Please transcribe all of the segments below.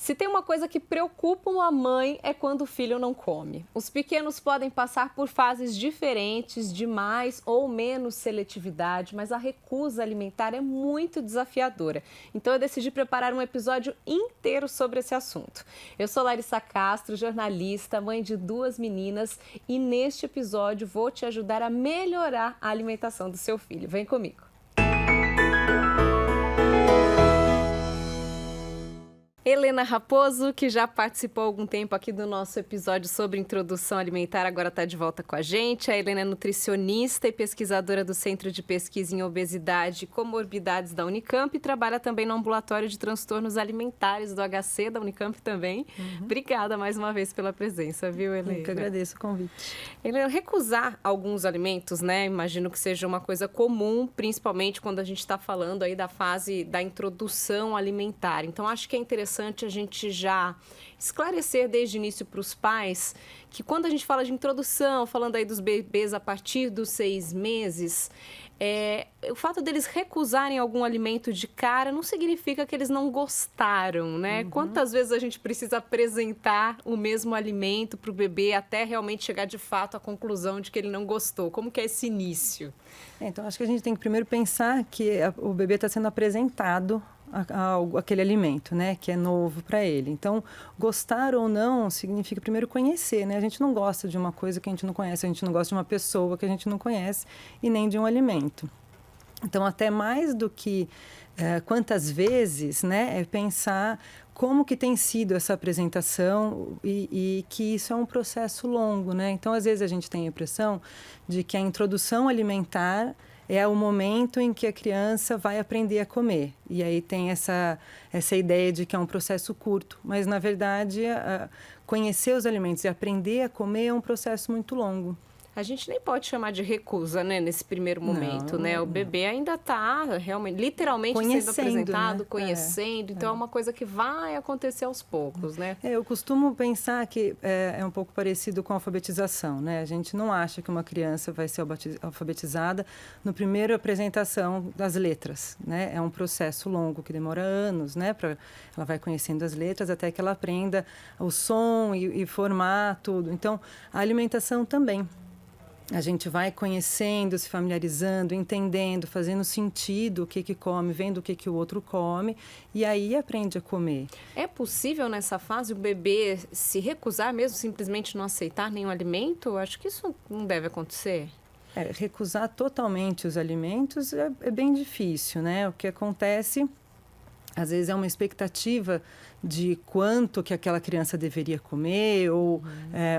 Se tem uma coisa que preocupa uma mãe é quando o filho não come. Os pequenos podem passar por fases diferentes, de mais ou menos seletividade, mas a recusa alimentar é muito desafiadora. Então eu decidi preparar um episódio inteiro sobre esse assunto. Eu sou Larissa Castro, jornalista, mãe de 2 meninas e neste episódio vou te ajudar a melhorar a alimentação do seu filho. Vem comigo. Helena Raposo, que já participou há algum tempo aqui do nosso episódio sobre introdução alimentar, agora está de volta com a gente. A Helena é nutricionista e pesquisadora do Centro de Pesquisa em Obesidade e Comorbidades da Unicamp e trabalha também no Ambulatório de Transtornos Alimentares do HC da Unicamp também. Obrigada mais uma vez pela presença, viu, Helena? Eu que agradeço o convite. Helena, recusar alguns alimentos, né? Imagino que seja uma coisa comum, principalmente quando a gente está falando aí da fase da introdução alimentar. Então, acho que é interessante a gente já esclarecer desde o início para os pais que quando a gente fala de introdução, falando aí dos bebês a partir dos 6 meses, o fato deles recusarem algum alimento de cara não significa que eles não gostaram, né? Quantas vezes a gente precisa apresentar o mesmo alimento para o bebê até realmente chegar de fato à conclusão de que ele não gostou? Como que é esse início? Então, acho que a gente tem que primeiro pensar que o bebê está sendo apresentado aquele alimento, né, que é novo para ele. Então, gostar ou não significa primeiro conhecer, né? A gente não gosta de uma coisa que a gente não conhece, a gente não gosta de uma pessoa que a gente não conhece e nem de um alimento. Então, até mais do que quantas vezes, né, é pensar como que tem sido essa apresentação e que isso é um processo longo, né? Então, às vezes a gente tem a impressão de que a introdução alimentar é o momento em que a criança vai aprender a comer. E aí tem essa ideia de que é um processo curto. Mas, na verdade, conhecer os alimentos e aprender a comer é um processo muito longo. A gente nem pode chamar de recusa, né, nesse primeiro momento, né? O bebê ainda está realmente, literalmente sendo apresentado, né? Conhecendo. Então, é uma coisa que vai acontecer aos poucos, né? Eu costumo pensar que é um pouco parecido com a alfabetização, né? A gente não acha que uma criança vai ser alfabetizada no primeiro apresentação das letras, né? É um processo longo que demora anos, né? Ela vai conhecendo as letras até que ela aprenda o som e formar tudo. Então, a alimentação também. A gente vai conhecendo, se familiarizando, entendendo, fazendo sentido o que come, vendo o que o outro come e aí aprende a comer. É possível nessa fase o bebê se recusar mesmo, simplesmente não aceitar nenhum alimento? Eu acho que isso não deve acontecer. Recusar totalmente os alimentos é bem difícil, né? O que acontece, às vezes, é uma expectativa de quanto que aquela criança deveria comer, ou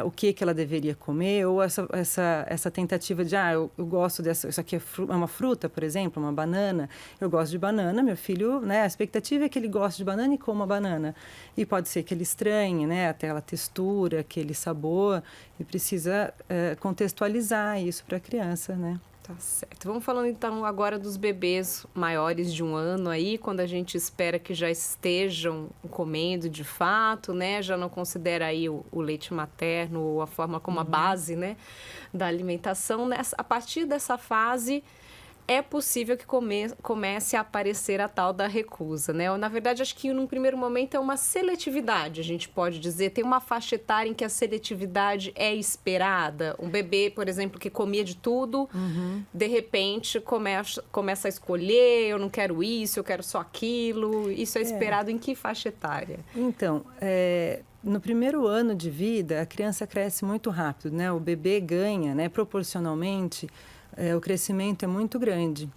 o que ela deveria comer, ou essa tentativa de, eu gosto dessa, isso aqui é uma fruta, por exemplo, uma banana, eu gosto de banana, meu filho, né, a expectativa é que ele goste de banana e coma banana. E pode ser que ele estranhe, né, aquela textura, aquele sabor, e precisa contextualizar isso para a criança, né? Tá certo. Vamos falando então agora dos bebês maiores de 1 ano aí, quando a gente espera que já estejam comendo de fato, né? Já não considera aí o leite materno ou a forma como a base, né, da alimentação. A partir dessa fase, é possível que comece a aparecer a tal da recusa, né? Na verdade, acho que num primeiro momento é uma seletividade, a gente pode dizer. Tem uma faixa etária em que a seletividade é esperada. Um bebê, por exemplo, que comia de tudo, de repente começa a escolher, eu não quero isso, eu quero só aquilo. Isso é esperado em que faixa etária? Então, no primeiro ano de vida, a criança cresce muito rápido, né? O bebê ganha, né, proporcionalmente, o crescimento é muito grande.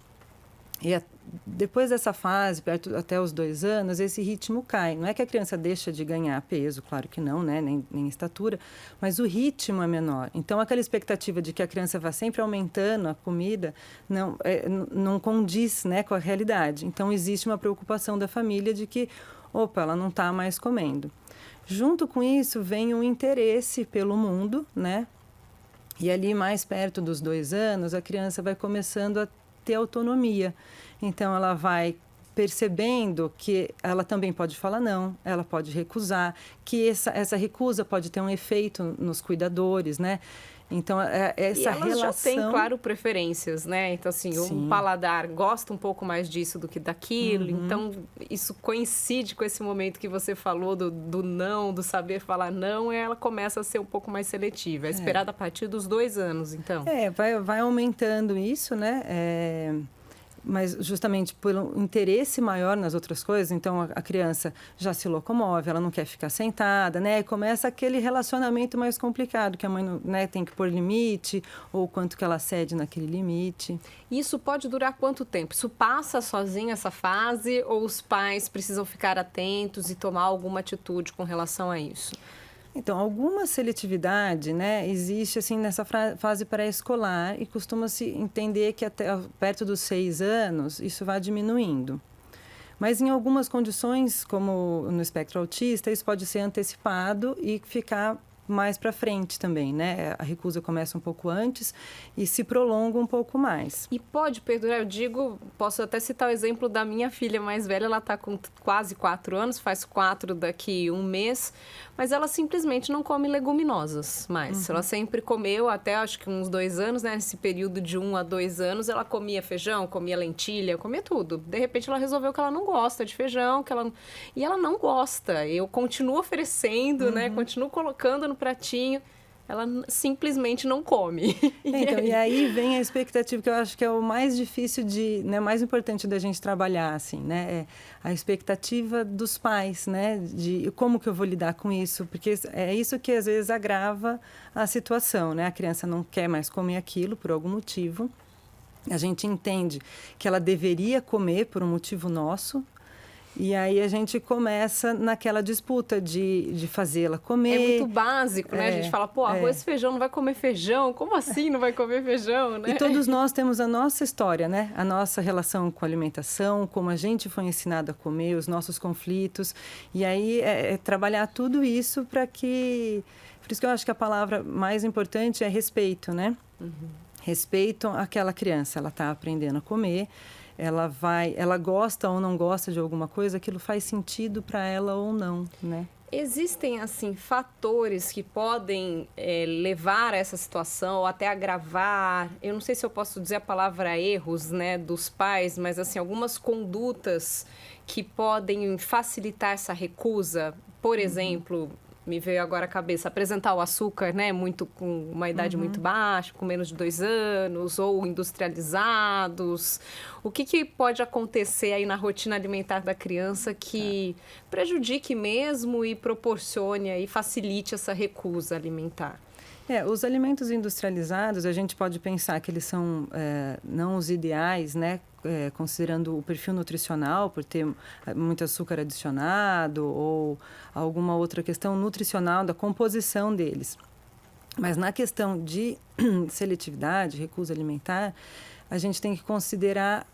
E depois dessa fase, até os 2 anos, esse ritmo cai. Não é que a criança deixa de ganhar peso, claro que não, né? Nem estatura, mas o ritmo é menor. Então, aquela expectativa de que a criança vá sempre aumentando a comida não condiz, né, com a realidade. Então, existe uma preocupação da família de que, ela não está mais comendo. Junto com isso, vem um interesse pelo mundo, né? E ali, mais perto dos 2 anos, a criança vai começando a ter autonomia. Então, ela vai percebendo que ela também pode falar não, ela pode recusar, que essa recusa pode ter um efeito nos cuidadores, né? Então, essa e elas relação... já têm, claro, preferências, né? Então, assim, Sim. um paladar gosta um pouco mais disso do que daquilo. Então, isso coincide com esse momento que você falou do não, do saber falar não, e ela começa a ser um pouco mais seletiva. É esperada a partir dos 2 anos, então. Vai aumentando isso, né? Mas justamente por um interesse maior nas outras coisas, então a criança já se locomove, ela não quer ficar sentada, né? E começa aquele relacionamento mais complicado, que a mãe, né, tem que pôr limite, ou quanto que ela cede naquele limite. Isso pode durar quanto tempo? Isso passa sozinho essa fase, ou os pais precisam ficar atentos e tomar alguma atitude com relação a isso? Então, alguma seletividade, né, existe assim nessa fase pré-escolar e costuma-se entender que até perto dos 6 anos isso vai diminuindo. Mas em algumas condições, como no espectro autista, isso pode ser antecipado e ficar mais para frente também, né? A recusa começa um pouco antes e se prolonga um pouco mais. E pode perdurar, eu digo, posso até citar o exemplo da minha filha mais velha, ela está com quase 4 anos, faz 4 daqui um mês, mas ela simplesmente não come leguminosas mais. Ela sempre comeu, até acho que uns 2 anos, né? Nesse período de 1 a 2 anos, ela comia feijão, comia lentilha, comia tudo. De repente ela resolveu que ela não gosta de feijão, e ela não gosta. Eu continuo oferecendo, né? Continuo colocando no pratinho, ela simplesmente não come. Então, e aí vem a expectativa, que eu acho que é o mais difícil né, mais importante da gente trabalhar, assim, né? É a expectativa dos pais, né? De como que eu vou lidar com isso, porque é isso que às vezes agrava a situação, né? A criança não quer mais comer aquilo por algum motivo. A gente entende que ela deveria comer por um motivo nosso. E aí a gente começa naquela disputa de fazê-la comer. É muito básico, né? A gente fala, pô, arroz e feijão, não vai comer feijão? Como assim não vai comer feijão, né? E todos nós temos a nossa história, né? A nossa relação com a alimentação, como a gente foi ensinado a comer, os nossos conflitos. E aí trabalhar tudo isso para que... Por isso que eu acho que a palavra mais importante é respeito, né? Respeito àquela criança, ela está aprendendo a comer. Ela gosta ou não gosta de alguma coisa, aquilo faz sentido para ela ou não, né? Existem, assim, fatores que podem levar a essa situação ou até agravar, eu não sei se eu posso dizer a palavra erros, né, dos pais, mas, assim, algumas condutas que podem facilitar essa recusa, por exemplo... Me veio agora à cabeça, apresentar o açúcar, né, muito com uma idade muito baixa, com menos de 2 anos, ou industrializados. O que pode acontecer aí na rotina alimentar da criança que prejudique mesmo e proporcione e facilite essa recusa alimentar? Os alimentos industrializados, a gente pode pensar que eles são não os ideais, né? Considerando o perfil nutricional, por ter muito açúcar adicionado ou alguma outra questão nutricional da composição deles. Mas na questão de seletividade, recusa alimentar, a gente tem que considerar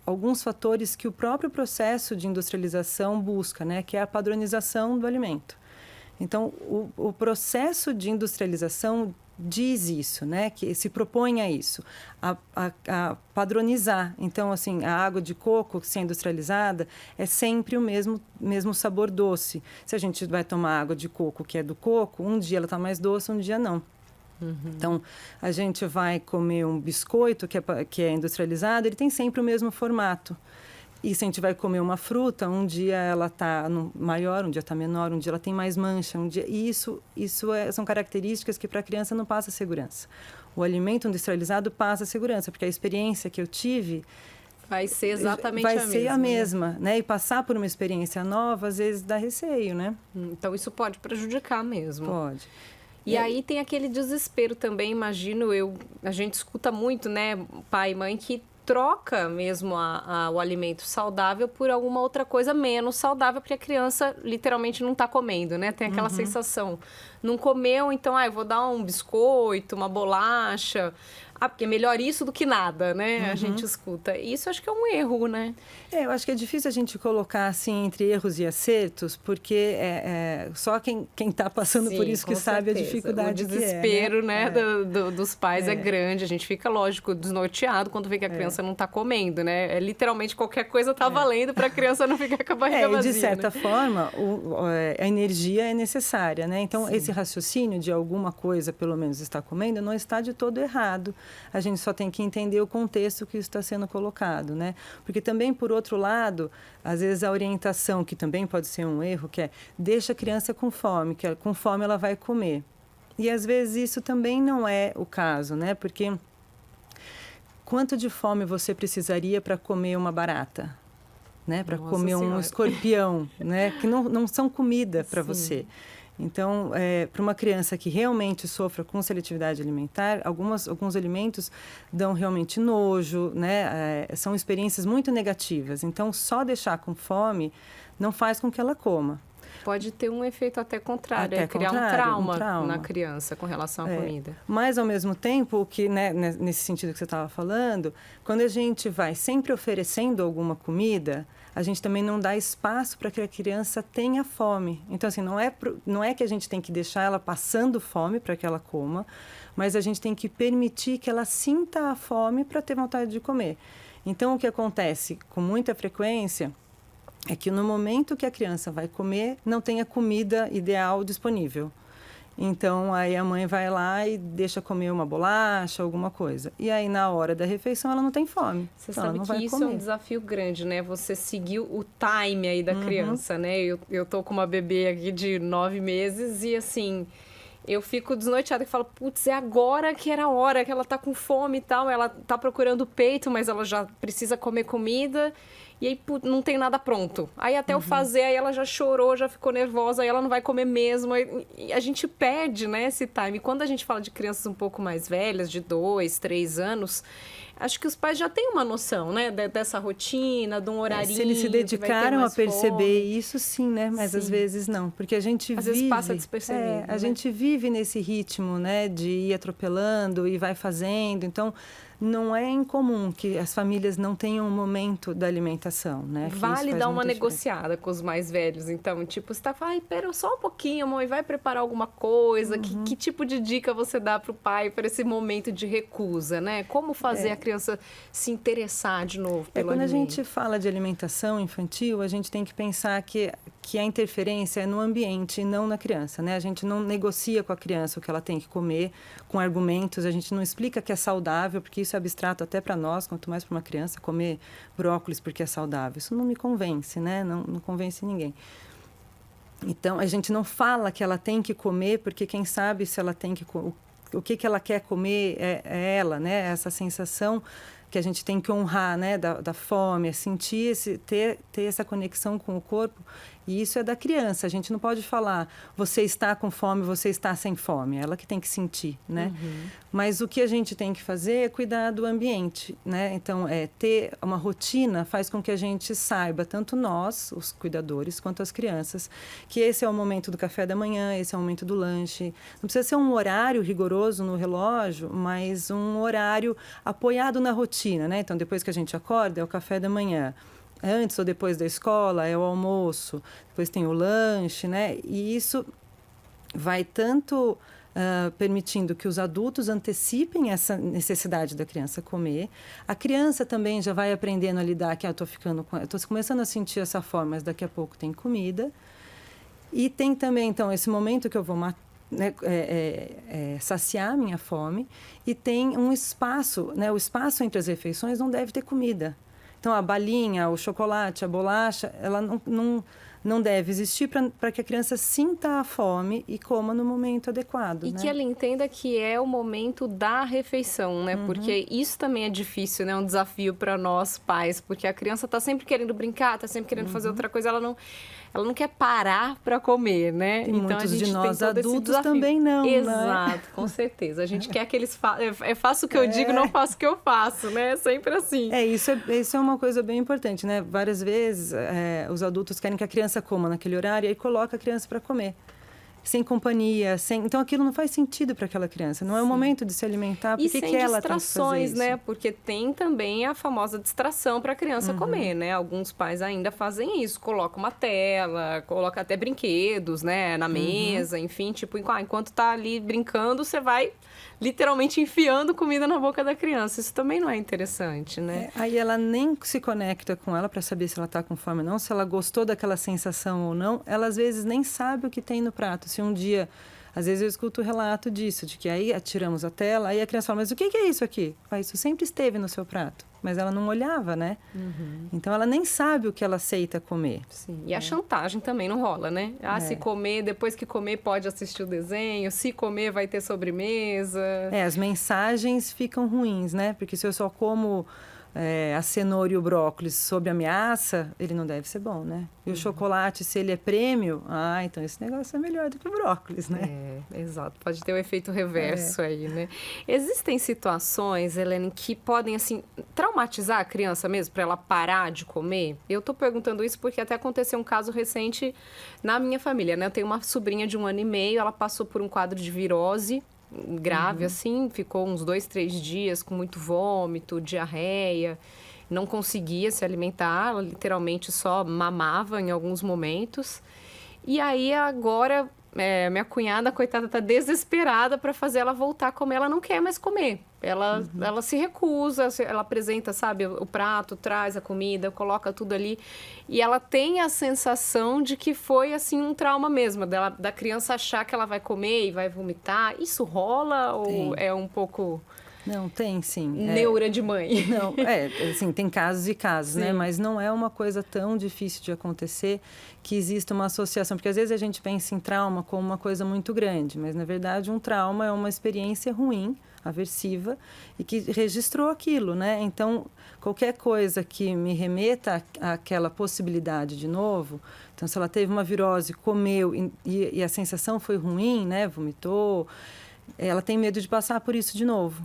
alguns fatores que o próprio processo de industrialização busca, né? Que é a padronização do alimento. Então, o processo de industrialização diz isso, né? Que se propõe a isso, a padronizar. Então, assim, a água de coco, se é industrializada, é sempre o mesmo sabor doce. Se a gente vai tomar água de coco, que é do coco, um dia ela está mais doce, um dia não. Então, a gente vai comer um biscoito que é industrializado, ele tem sempre o mesmo formato. E se a gente vai comer uma fruta, um dia ela está maior, um dia está menor, um dia ela tem mais mancha, e isso são características que para a criança não passa segurança. O alimento industrializado passa segurança, porque a experiência que eu tive... Vai ser exatamente a mesma. Vai ser a mesma, né? E passar por uma experiência nova, às vezes dá receio, né? Então, isso pode prejudicar mesmo. Pode. E aí tem aquele desespero também, imagino a gente escuta muito, né, pai e mãe, que troca mesmo o alimento saudável por alguma outra coisa menos saudável, porque a criança literalmente não está comendo, né? Tem aquela sensação. Não comeu, então, eu vou dar um biscoito, uma bolacha. porque é melhor isso do que nada, né? A gente escuta. Isso acho que é um erro, né? Eu acho que é difícil a gente colocar, assim, entre erros e acertos, porque só quem está passando por isso que sabe a dificuldade que é. O desespero, né, dos pais é grande. A gente fica, lógico, desnorteado quando vê que a criança não está comendo, né? Literalmente qualquer coisa está valendo para a criança não ficar com a barriga vazia. E de certa forma, a energia é necessária, né? Então, esse raciocínio de alguma coisa, pelo menos, está comendo, não está de todo errado. A gente só tem que entender o contexto que isso está sendo colocado, né? Porque também, por outro lado, às vezes a orientação, que também pode ser um erro, que é deixa a criança com fome, que com fome ela vai comer. E às vezes isso também não é o caso, né? Porque quanto de fome você precisaria para comer uma barata? Né? Para comer um escorpião, né? Que não são comida para você. Então, para uma criança que realmente sofra com seletividade alimentar, alguns alimentos dão realmente nojo, né? São experiências muito negativas. Então, só deixar com fome não faz com que ela coma. Pode ter um efeito até contrário, criar um trauma na criança com relação à comida. Mas, ao mesmo tempo, que, né, nesse sentido que você estava falando, quando a gente vai sempre oferecendo alguma comida, a gente também não dá espaço para que a criança tenha fome. Então, assim, não é que a gente tem que deixar ela passando fome para que ela coma, mas a gente tem que permitir que ela sinta a fome para ter vontade de comer. Então, o que acontece com muita frequência é que no momento que a criança vai comer, não tem a comida ideal disponível. Então, aí a mãe vai lá e deixa comer uma bolacha, alguma coisa. E aí, na hora da refeição, ela não tem fome. Você sabe que isso é um desafio grande, né? Você seguir o time aí da criança, né? Eu tô com uma bebê aqui de 9 meses e, assim, eu fico desnorteada e falo, putz, é agora que era a hora, que ela tá com fome e tal. Ela tá procurando peito, mas ela já precisa comer comida. E aí, não tem nada pronto. Aí até eu fazer, aí ela já chorou, já ficou nervosa, aí ela não vai comer mesmo. E a gente perde, né, esse time. Quando a gente fala de crianças um pouco mais velhas, de 2, 3 anos, acho que os pais já têm uma noção, né, dessa rotina, de um horarinho. Se eles se dedicaram a perceber isso, sim, né? Mas às vezes não. Porque a gente às vezes passa despercebido. A gente vive nesse ritmo, né, de ir atropelando e vai fazendo. Então, não é incomum que as famílias não tenham um momento da alimentação, né? Vale dar uma negociada com os mais velhos, então, tipo, você tá falando, ai, pera só um pouquinho, mãe, vai preparar alguma coisa, que tipo de dica você dá pro pai para esse momento de recusa, né? Como fazer a criança se interessar de novo pelo quando alimento? A gente fala de alimentação infantil, a gente tem que pensar que a interferência é no ambiente e não na criança, né? A gente não negocia com a criança o que ela tem que comer, com argumentos, a gente não explica que é saudável, porque isso é abstrato até para nós, quanto mais para uma criança comer brócolis porque é saudável. Isso não me convence, né? Não convence ninguém. Então, a gente não fala que ela tem que comer, porque quem sabe se ela tem que o que ela quer comer é ela, né? Essa sensação que a gente tem que honrar, né? Da fome, é sentir, ter essa conexão com o corpo. E isso é da criança. A gente não pode falar, você está com fome, você está sem fome. É ela que tem que sentir, né? Mas o que a gente tem que fazer é cuidar do ambiente, né? Então, ter uma rotina faz com que a gente saiba, tanto nós, os cuidadores, quanto as crianças, que esse é o momento do café da manhã, esse é o momento do lanche. Não precisa ser um horário rigoroso no relógio, mas um horário apoiado na rotina, né? Então, depois que a gente acorda, é o café da manhã. Antes ou depois da escola, é o almoço, depois tem o lanche, né? E isso vai tanto permitindo que os adultos antecipem essa necessidade da criança comer. A criança também já vai aprendendo a lidar, que eu estou começando a sentir essa fome, mas daqui a pouco tem comida. E tem também, então, esse momento que eu vou saciar minha fome, e tem um espaço, né? O espaço entre as refeições não deve ter comida. Então, a balinha, o chocolate, a bolacha, ela não deve existir para que a criança sinta a fome e coma no momento adequado. E que ela entenda que é o momento da refeição, né? Porque isso também é difícil, né? Um desafio para nós pais, porque a criança está sempre querendo brincar, está sempre querendo fazer outra coisa, ela não quer parar para comer, né? E então, muitos de nós adultos também não, Exato, né? Com certeza. A gente quer que eles façam o que eu digo, não faço o que eu faço, né? É sempre assim. Isso é uma coisa bem importante, né? Várias vezes os adultos querem que a criança coma naquele horário e aí coloca a criança para comer. sem companhia, então aquilo não faz sentido para aquela criança. Não é o momento de se alimentar, porque que ela tem que fazer isso? Né? Porque tem também a famosa distração para a criança comer, né? Alguns pais ainda fazem isso, colocam uma tela, coloca até brinquedos, né, na mesa, enfim, tipo, enquanto tá ali brincando, você vai literalmente enfiando comida na boca da criança. Isso também não é interessante, né? Aí ela nem se conecta com ela para saber se ela está com fome ou não, se ela gostou daquela sensação ou não. Ela, às vezes, nem sabe o que tem no prato. Se um dia... Às vezes eu escuto o relato disso, de que aí atiramos a tela, aí a criança fala, mas o que é isso aqui? Isso sempre esteve no seu prato. Mas ela não olhava, né? Então, ela nem sabe o que ela aceita comer. Sim. E a chantagem também não rola, né? Se comer, depois que comer, pode assistir o desenho. Se comer, vai ter sobremesa. As mensagens ficam ruins, né? Porque se eu só como a cenoura e o brócolis sob ameaça, ele não deve ser bom, né? E o chocolate, se ele é prêmio, então esse negócio é melhor do que o brócolis, né? Exato. Pode ter o efeito reverso aí, né? Existem situações, Helene, que podem, assim, traumatizar a criança mesmo, para ela parar de comer? Eu tô perguntando isso porque até aconteceu um caso recente na minha família, né? Eu tenho uma sobrinha de 1 ano e meio, ela passou por um quadro de virose grave, assim, ficou uns 2, 3 dias com muito vômito, diarreia, não conseguia se alimentar, ela literalmente só mamava em alguns momentos. E aí agora, minha cunhada, coitada, tá desesperada para fazer ela voltar a comer, ela não quer mais comer. Ela se recusa, ela apresenta, sabe, o prato, traz a comida, coloca tudo ali. E ela tem a sensação de que foi, assim, um trauma mesmo, da criança achar que ela vai comer e vai vomitar. Isso rola ou é um pouco... Não, tem sim. Neura de mãe. Não, assim, tem casos e casos, né? Mas não é uma coisa tão difícil de acontecer que exista uma associação. Porque às vezes a gente pensa em trauma como uma coisa muito grande, mas na verdade um trauma é uma experiência ruim, aversiva, e que registrou aquilo, né? Então, qualquer coisa que me remeta àquela possibilidade de novo, então se ela teve uma virose, comeu e a sensação foi ruim, né? Vomitou, ela tem medo de passar por isso de novo.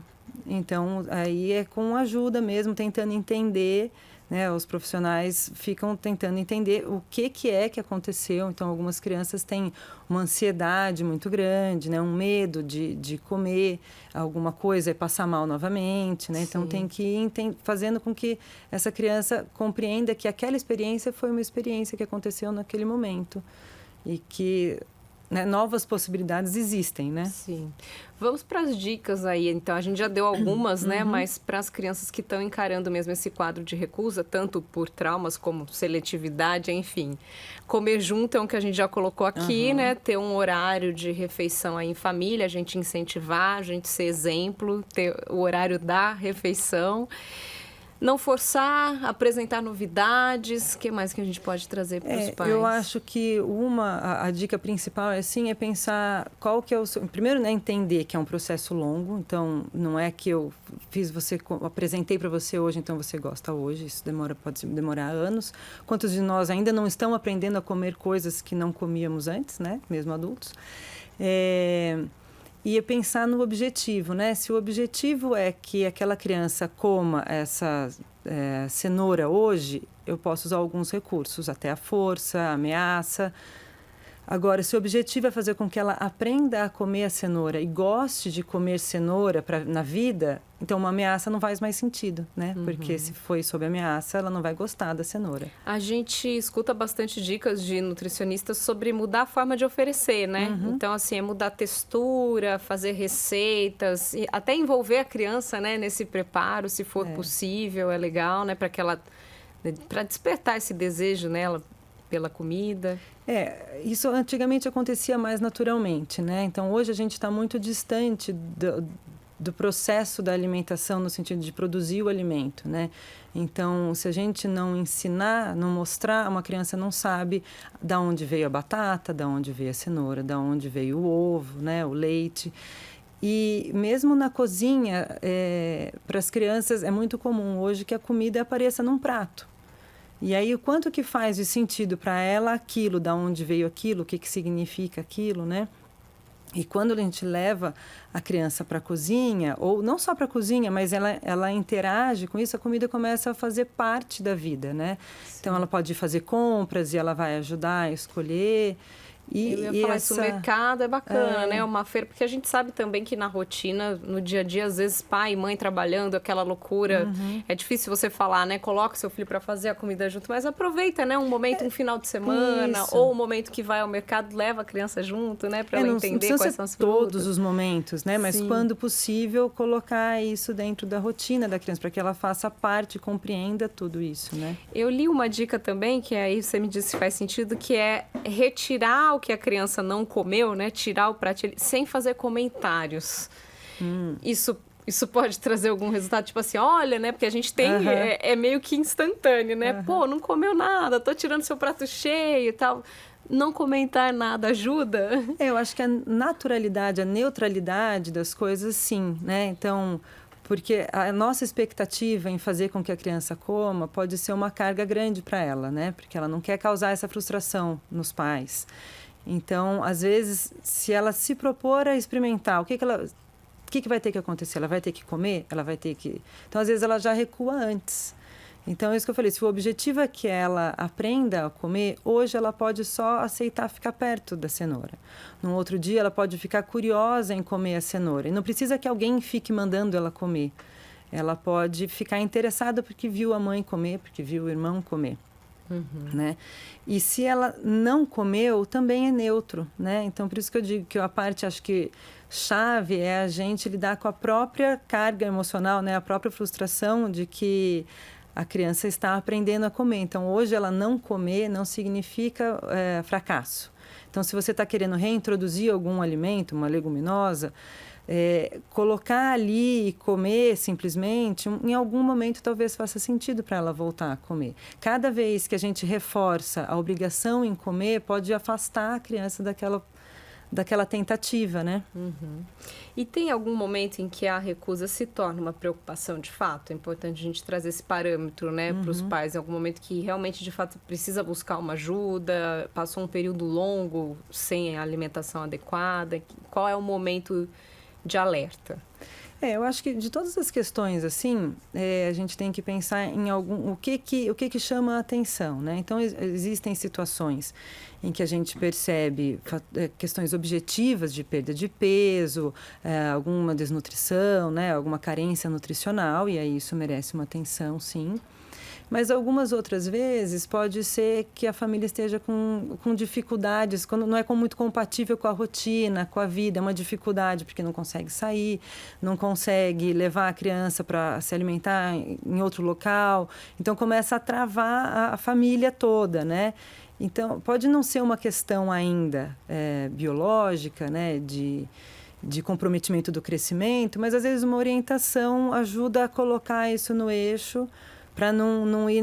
Então, aí é com ajuda mesmo, tentando entender, né? Os profissionais ficam tentando entender o que é que aconteceu. Então, algumas crianças têm uma ansiedade muito grande, né? Um medo de comer alguma coisa e passar mal novamente, né? Então, tem que ir fazendo com que essa criança compreenda que aquela experiência foi uma experiência que aconteceu naquele momento e que... né, novas possibilidades existem, né? Sim. Vamos para as dicas aí. Então, a gente já deu algumas, né? Mas para as crianças que estão encarando mesmo esse quadro de recusa, tanto por traumas como seletividade, enfim. Comer junto é um que a gente já colocou aqui, né? Ter um horário de refeição aí em família, a gente incentivar, a gente ser exemplo, ter o horário da refeição. Não forçar, apresentar novidades. O que mais que a gente pode trazer para os pais? Eu acho que a dica principal é pensar qual que é o seu... Primeiro, né, entender que é um processo longo. Então, não é que eu apresentei para você hoje, então você gosta hoje. Isso pode demorar anos. Quantos de nós ainda não estão aprendendo a comer coisas que não comíamos antes, né? Mesmo adultos. E pensar no objetivo, né? Se o objetivo é que aquela criança coma essa cenoura hoje, eu posso usar alguns recursos, até a força, a ameaça. Agora, se o objetivo é fazer com que ela aprenda a comer a cenoura e goste de comer cenoura na vida, então uma ameaça não faz mais sentido, né? Porque se foi sob ameaça, ela não vai gostar da cenoura. A gente escuta bastante dicas de nutricionistas sobre mudar a forma de oferecer, né? Então, assim, é mudar a textura, fazer receitas, e até envolver a criança, né, nesse preparo, se for possível, é legal, né? Para despertar esse desejo nela pela comida. Isso antigamente acontecia mais naturalmente, né? Então, hoje a gente está muito distante do processo da alimentação no sentido de produzir o alimento, né? Então, se a gente não ensinar, não mostrar, uma criança não sabe de onde veio a batata, de onde veio a cenoura, de onde veio o ovo, né? O leite. E mesmo na cozinha, para as crianças é muito comum hoje que a comida apareça num prato. E aí, o quanto que faz de sentido para ela aquilo, de onde veio aquilo, o que significa aquilo, né? E quando a gente leva a criança para a cozinha, ou não só para a cozinha, mas ela interage com isso, a comida começa a fazer parte da vida, né? Sim. Então, ela pode fazer compras e ela vai ajudar a escolher. Eu ia falar isso, o mercado é bacana, né? Uma feira, porque a gente sabe também que na rotina, no dia a dia, às vezes pai e mãe trabalhando, aquela loucura. É difícil você falar, né? Coloca o seu filho para fazer a comida junto, mas aproveita, né? Um momento, um final de semana, ou o momento que vai ao mercado, leva a criança junto, né? Para ela entender quais são as frutas. Todos os momentos, né? Mas quando possível, colocar isso dentro da rotina da criança, para que ela faça parte, compreenda tudo isso, né? Eu li uma dica também, que aí você me disse se faz sentido, que é retirar o que a criança não comeu, né? Tirar o prato sem fazer comentários. Isso pode trazer algum resultado? Tipo assim, olha, né? Porque a gente tem... É meio que instantâneo, né? Pô, não comeu nada, tô tirando seu prato cheio e tal. Não comentar nada ajuda? Eu acho que a naturalidade, a neutralidade das coisas, sim, né? Então... Porque a nossa expectativa em fazer com que a criança coma pode ser uma carga grande para ela, né? Porque ela não quer causar essa frustração nos pais. Então, às vezes, se ela se propor a experimentar, o que vai ter que acontecer? Ela vai ter que comer? Ela vai ter que... Então, às vezes, ela já recua antes. Então, é isso que eu falei. Se o objetivo é que ela aprenda a comer, hoje ela pode só aceitar ficar perto da cenoura. No outro dia, ela pode ficar curiosa em comer a cenoura. E não precisa que alguém fique mandando ela comer. Ela pode ficar interessada porque viu a mãe comer, porque viu o irmão comer. Né? E se ela não comeu, também é neutro, né? Então, por isso que eu digo que a parte, acho que chave é a gente lidar com a própria carga emocional, né? A própria frustração de que a criança está aprendendo a comer. Então, hoje ela não comer não significa fracasso. Então, se você está querendo reintroduzir algum alimento, uma leguminosa, colocar ali e comer simplesmente, em algum momento talvez faça sentido para ela voltar a comer. Cada vez que a gente reforça a obrigação em comer, pode afastar a criança daquela tentativa, né? E tem algum momento em que a recusa se torna uma preocupação de fato? É importante a gente trazer esse parâmetro, né, para os pais. Em algum momento que realmente, de fato, precisa buscar uma ajuda, passou um período longo sem alimentação adequada. Qual é o momento de alerta? Eu acho que de todas as questões, assim, a gente tem que pensar em o que chama a atenção, né? Então, existem situações em que a gente percebe questões objetivas de perda de peso, alguma desnutrição, né? Alguma carência nutricional, e aí isso merece uma atenção, sim. Mas algumas outras vezes pode ser que a família esteja com dificuldades, quando não é muito compatível com a rotina, com a vida, é uma dificuldade porque não consegue sair, não consegue levar a criança para se alimentar em outro local. Então, começa a travar a família toda, né? Então, pode não ser uma questão ainda biológica, né, de comprometimento do crescimento, mas às vezes uma orientação ajuda a colocar isso no eixo, para não ir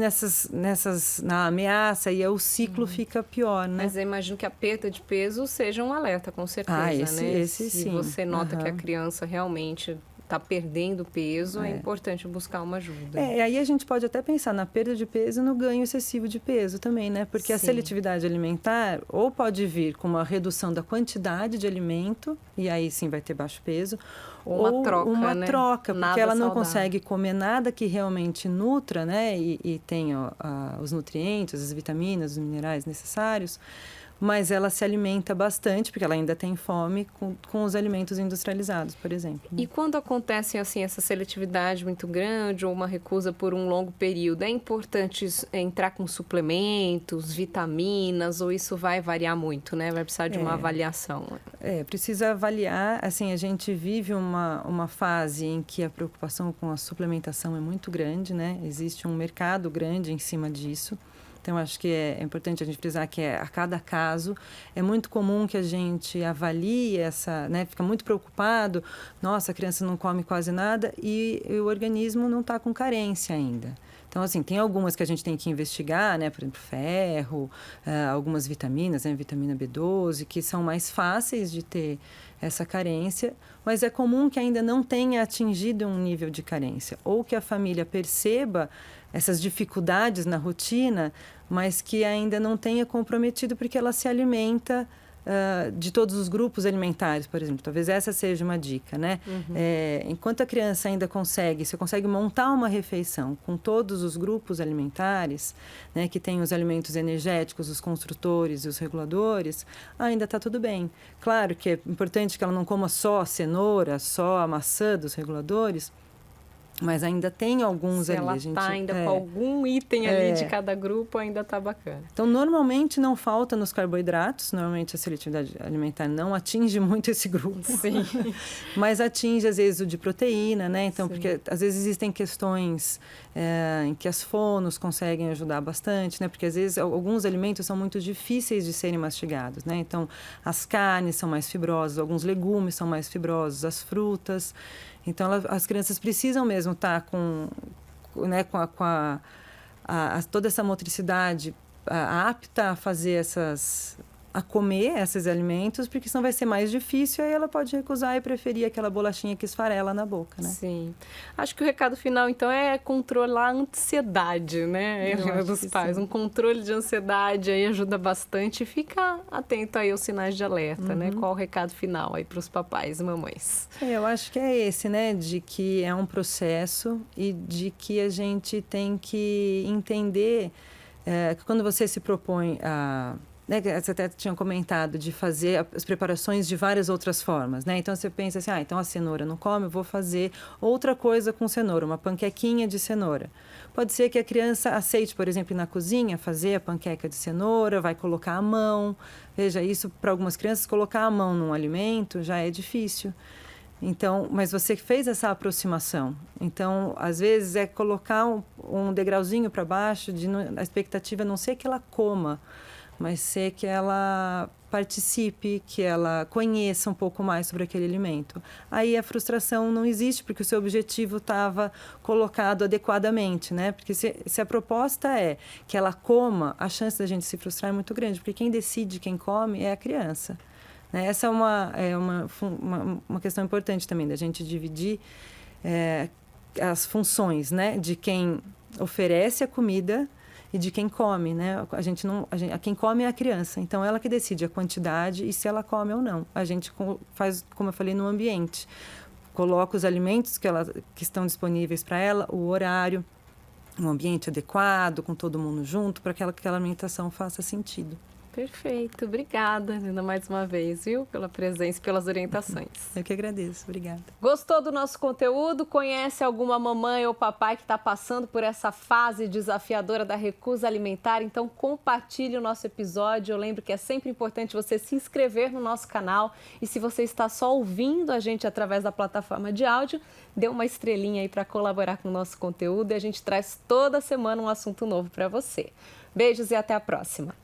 na ameaça, e aí o ciclo fica pior, né? Mas eu imagino que a perda de peso seja um alerta, com certeza, né? Esse Se sim. você nota que a criança realmente está perdendo peso, é importante buscar uma ajuda. Aí a gente pode até pensar na perda de peso e no ganho excessivo de peso também, né? Porque a seletividade alimentar ou pode vir com uma redução da quantidade de alimento, e aí sim vai ter baixo peso, ou uma troca, porque ela não consegue comer nada que realmente nutra, né? E tenha os nutrientes, as vitaminas, os minerais necessários, mas ela se alimenta bastante, porque ela ainda tem fome com os alimentos industrializados, por exemplo. E quando acontece assim, essa seletividade muito grande ou uma recusa por um longo período, é importante entrar com suplementos, vitaminas, ou isso vai variar muito, né? Vai precisar de uma avaliação. Precisa avaliar. Assim, a gente vive uma fase em que a preocupação com a suplementação é muito grande, né? Existe um mercado grande em cima disso. Então, acho que é importante a gente frisar que a cada caso é muito comum que a gente avalie né? Fica muito preocupado, nossa, a criança não come quase nada e o organismo não está com carência ainda. Então, assim, tem algumas que a gente tem que investigar, né? Por exemplo, ferro, algumas vitaminas, né? Vitamina B12, que são mais fáceis de ter essa carência, mas é comum que ainda não tenha atingido um nível de carência, ou que a família perceba essas dificuldades na rotina, mas que ainda não tenha comprometido porque ela se alimenta de todos os grupos alimentares, por exemplo. Talvez essa seja uma dica, né? Enquanto a criança ainda você consegue montar uma refeição com todos os grupos alimentares, né, que tem os alimentos energéticos, os construtores e os reguladores, ainda está tudo bem. Claro que é importante que ela não coma só a cenoura, só a maçã dos reguladores, mas ainda tem alguns Se ali. ela está ainda com algum item ali de cada grupo, ainda está bacana. Então, normalmente não falta nos carboidratos. Normalmente a seletividade alimentar não atinge muito esse grupo. Sim. Mas atinge, às vezes, o de proteína, né? Então, Sim. porque às vezes existem questões em que as fonos conseguem ajudar bastante, né? Porque às vezes alguns alimentos são muito difíceis de serem mastigados, né? Então, as carnes são mais fibrosas, alguns legumes são mais fibrosos, as frutas. Então, as crianças precisam mesmo estar com toda essa motricidade apta a fazer a comer esses alimentos, porque senão vai ser mais difícil, aí ela pode recusar e preferir aquela bolachinha que esfarela na boca, né? Sim. Acho que o recado final, então, é controlar a ansiedade, né? Dos pais. Sim. Um controle de ansiedade aí ajuda bastante e ficar atento aí aos sinais de alerta, né? Qual o recado final aí para os papais e mamães? Eu acho que é esse, né? De que é um processo e de que a gente tem que entender que quando você se propõe a... Você até tinha comentado de fazer as preparações de várias outras formas, né? Então, você pensa assim, então a cenoura não come, eu vou fazer outra coisa com cenoura, uma panquequinha de cenoura. Pode ser que a criança aceite, por exemplo, ir na cozinha, fazer a panqueca de cenoura, vai colocar a mão. Veja, isso para algumas crianças, colocar a mão num alimento já é difícil. Então, mas você fez essa aproximação. Então, às vezes, é colocar um degrauzinho para baixo, a expectativa não ser que ela coma, mas ser que ela participe, que ela conheça um pouco mais sobre aquele alimento. Aí a frustração não existe, porque o seu objetivo estava colocado adequadamente, né? Porque se a proposta é que ela coma, a chance da gente se frustrar é muito grande, porque quem decide quem come é a criança. Né? Essa é uma questão importante também, da gente dividir as funções, né? De quem oferece a comida e de quem come, né? Quem come é a criança, então ela que decide a quantidade e se ela come ou não. A gente faz, como eu falei, no ambiente. Coloca os alimentos que estão disponíveis para ela, o horário, um ambiente adequado, com todo mundo junto, para que aquela alimentação faça sentido. Perfeito, obrigada, Nina, mais uma vez, viu? Pela presença e pelas orientações. Eu que agradeço, obrigada. Gostou do nosso conteúdo? Conhece alguma mamãe ou papai que está passando por essa fase desafiadora da recusa alimentar? Então compartilhe o nosso episódio. Eu lembro que é sempre importante você se inscrever no nosso canal. E se você está só ouvindo a gente através da plataforma de áudio, dê uma estrelinha aí para colaborar com o nosso conteúdo. E a gente traz toda semana um assunto novo para você. Beijos e até a próxima.